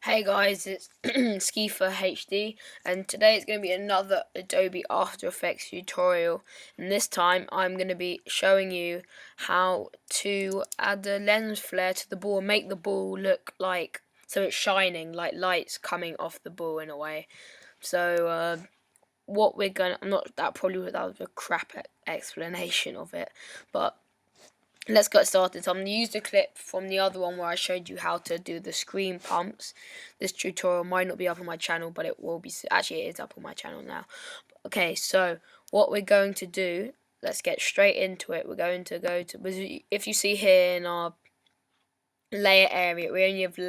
Hey guys, it's Skifa HD, and today it's going to be another Adobe After Effects tutorial. And this time I'm going to be showing you how to add a lens flare to the ball and make the ball look like, so it's shining, like lights coming off the ball in a way. So what we're going to, that was a crap explanation of it, but let's get started. So I'm going to use the clip from the other one where I showed you how to do the screen pumps. This tutorial might not be up on my channel, but it will be. Actually, it is up on my channel now. Okay, so what we're going to do, let's get straight into it. We're going to go to, if you see here in our layer area, we only have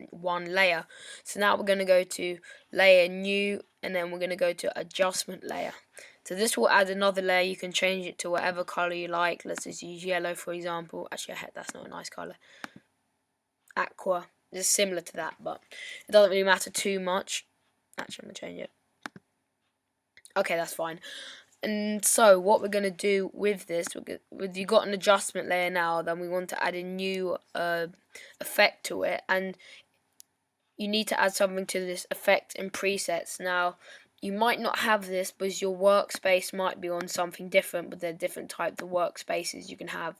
one layer. So now we're going to go to layer new, and then we're going to go to adjustment layer. So this will add another layer. You can change it to whatever color you like. Let's just use yellow, for example. Actually, that's not a nice color. Aqua. It's similar to that, but it doesn't really matter too much. Actually, I'm going to change it. Okay, that's fine. And so what we're going to do with this, you've got an adjustment layer now, then we want to add a new effect to it, and you need to add something to this effect in presets. Now, you might not have this because your workspace might be on something different, but there are different types of workspaces you can have.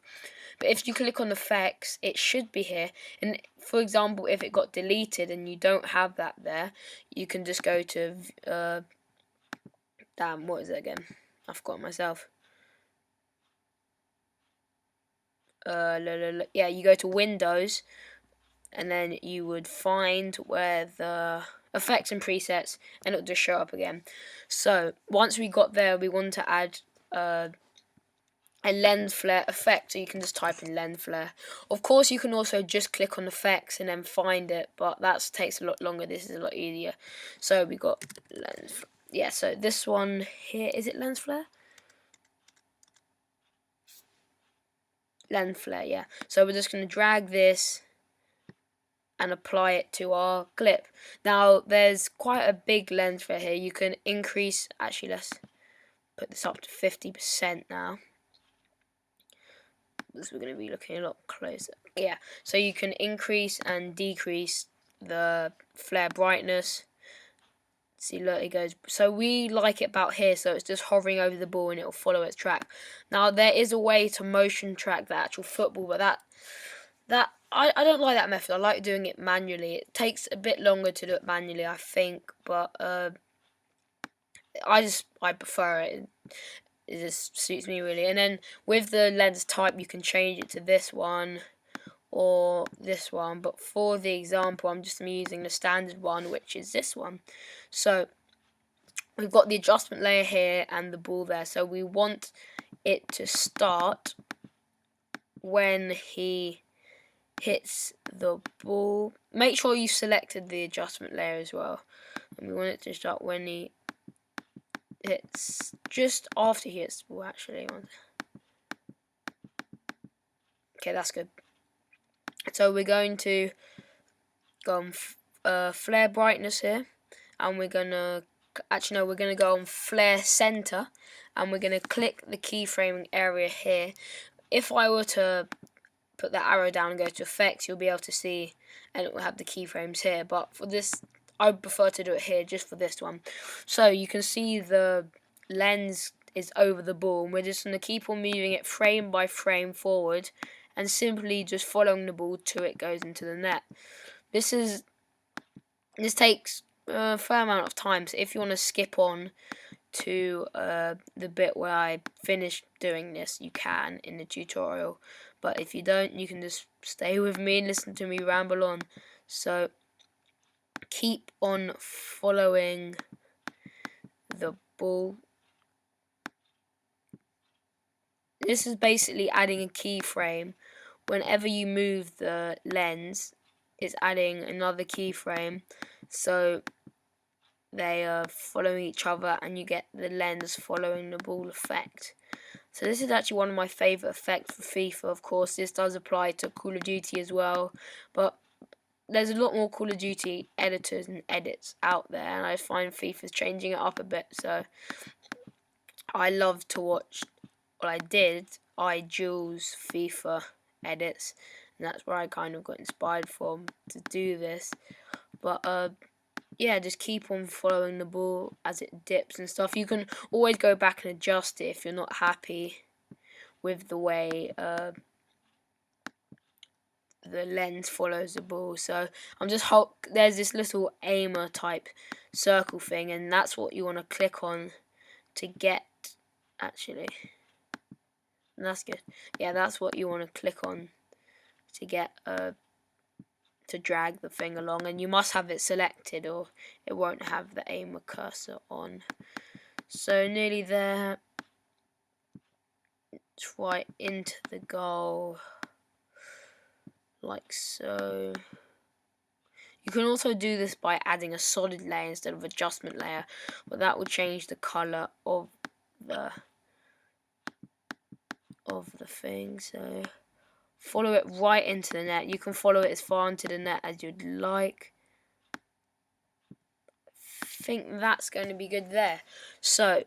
But if you click on effects, it should be here. And for example, if it got deleted and you don't have that there, you can just go to damn, what is it again? I forgot myself. Yeah, you go to Windows, and then you would find where the effects and presets, and it'll just show up again. So once we got there, we want to add a lens flare effect, so you can just type in lens flare. Of course, you can also just click on effects and then find it, but that takes a lot longer. This is a lot easier. So we got lens. Yeah, so this one here, is it lens flare? Lens flare, yeah. So we're just going to drag this and apply it to our clip. Now there's quite a big lens flare here. You can increase, actually let's put this up to 50% now, because we're going to be looking a lot closer. Yeah, so you can increase and decrease the flare brightness. See, look, it goes. So we like it about here, so it's just hovering over the ball and it'll follow its track. Now there is a way to motion track the actual football, but I don't like that method. I like doing it manually. It takes a bit longer to do it manually, I think, but I prefer it. It just suits me really. And then with the lens type, you can change it to this one or this one. But for the example, I'm just using the standard one, which is this one. So we've got the adjustment layer here and the ball there. So we want it to start when he hits the ball. Make sure you selected the adjustment layer as well. And we want it to start when he hits, just after he hits the ball, actually. Okay, that's good. So we're going to go on flare brightness here, and we're gonna we're gonna go on flare center, and we're gonna click the keyframing area here. If I were to put that arrow down and go to effects, you'll be able to see, and it will have the keyframes here. But for this, I prefer to do it here just for this one. So you can see the lens is over the ball, and we're just going to keep on moving it frame by frame forward, and simply just following the ball till it goes into the net. This takes a fair amount of time, so if you want to skip on to the bit where I finished doing this, you can in the tutorial, but if you don't, you can just stay with me and listen to me ramble on. So keep on following the ball. This is basically adding a keyframe. Whenever you move the lens, it's adding another keyframe, so they are following each other and you get the lens following the ball effect. So this is actually one of my favourite effects for FIFA. Of course, this does apply to Call of Duty as well, but there's a lot more Call of Duty editors and edits out there, and I find FIFA's changing it up a bit, so I love to watch, well, I Jules FIFA edits, and that's where I kind of got inspired from to do this. But yeah, just keep on following the ball as it dips and stuff. You can always go back and adjust it if you're not happy with the way the lens follows the ball. So I'm just there's this little aimer type circle thing, and that's what you want to click on to get. Actually, that's good. Yeah, that's what you want to click on to get to drag the thing along, and you must have it selected or it won't have the aimer cursor on. So nearly there. It's right into the goal, like so. You can also do this by adding a solid layer instead of adjustment layer, but that will change the color of the thing. So follow it right into the net. You can follow it as far into the net as you'd like. I think that's going to be good there. So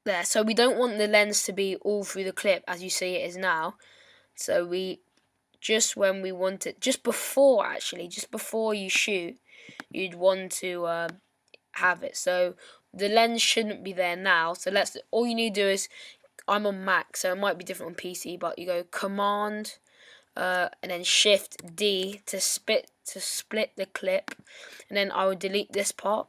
there. So we don't want the lens to be all through the clip as you see it is now. So we just when we want it, just before you shoot, you'd want to have it. So the lens shouldn't be there now. So all you need to do is, I'm on Mac, so it might be different on PC, but you go Command and then Shift D to split the clip, and then I would delete this part.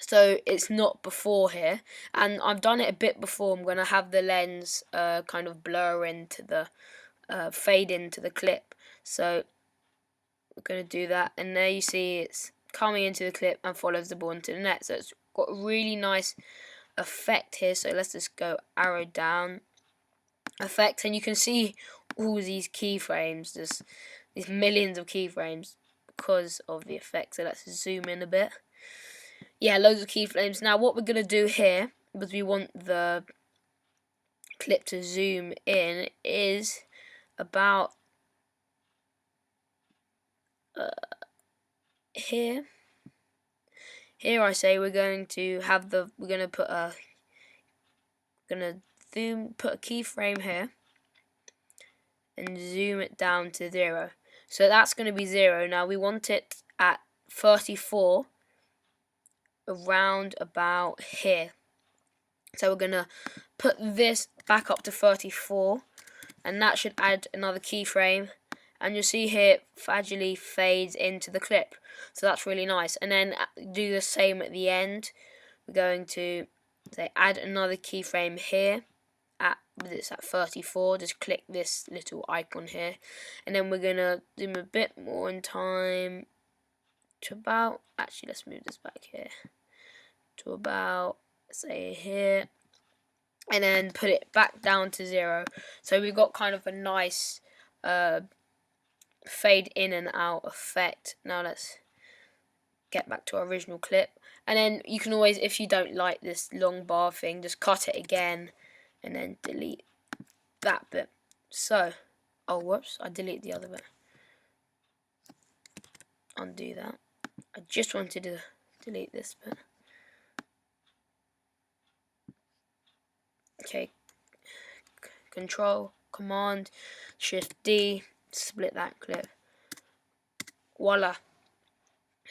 So it's not before here, and I've done it a bit before. I'm gonna have the lens kind of blur into the fade into the clip. So we're going to do that, and there you see it's coming into the clip and follows the ball into the net. So it's got a really nice effect here. So let's just go arrow down, effect, and you can see all these keyframes, just these millions of keyframes because of the effect. So let's zoom in a bit. Yeah, loads of keyframes. Now what we're going to do here, because we want the clip to zoom in, is about here. Here I say we're going to have we're going to put a keyframe here and zoom it down to 0. So that's going to be 0. Now we want it at 34, around about here. So we're going to put this back up to 34, and that should add another keyframe. And you'll see here it gradually fades into the clip. So that's really nice. And then do the same at the end. We're going to say add another keyframe here. It's at 34. Just click this little icon here. And then we're going to zoom a bit more in time to about, actually let's move this back here, to about, say here. And then put it back down to 0. So we've got kind of a nice fade in and out effect. Now let's get back to our original clip, and then you can always, if you don't like this long bar thing, just cut it again and then delete that bit. So oh whoops, I deleted the other bit. Undo that. I just wanted to delete this bit. Okay, Control Command Shift D, split that clip. Voila.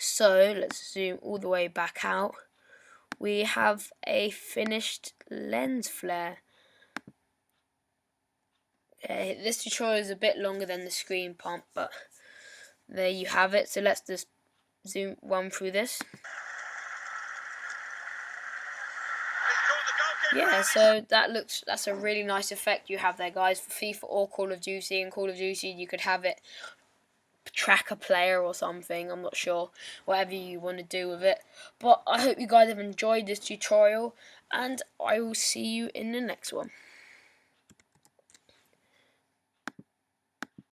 So let's zoom all the way back out. We have a finished lens flare. This tutorial is a bit longer than the screen pump, but there you have it. So let's just run through this. Yeah, so that's a really nice effect you have there, guys, for FIFA or Call of Duty. In Call of Duty you could have it track a player or something, I'm not sure, whatever you want to do with it. But I hope you guys have enjoyed this tutorial, and I will see you in the next one.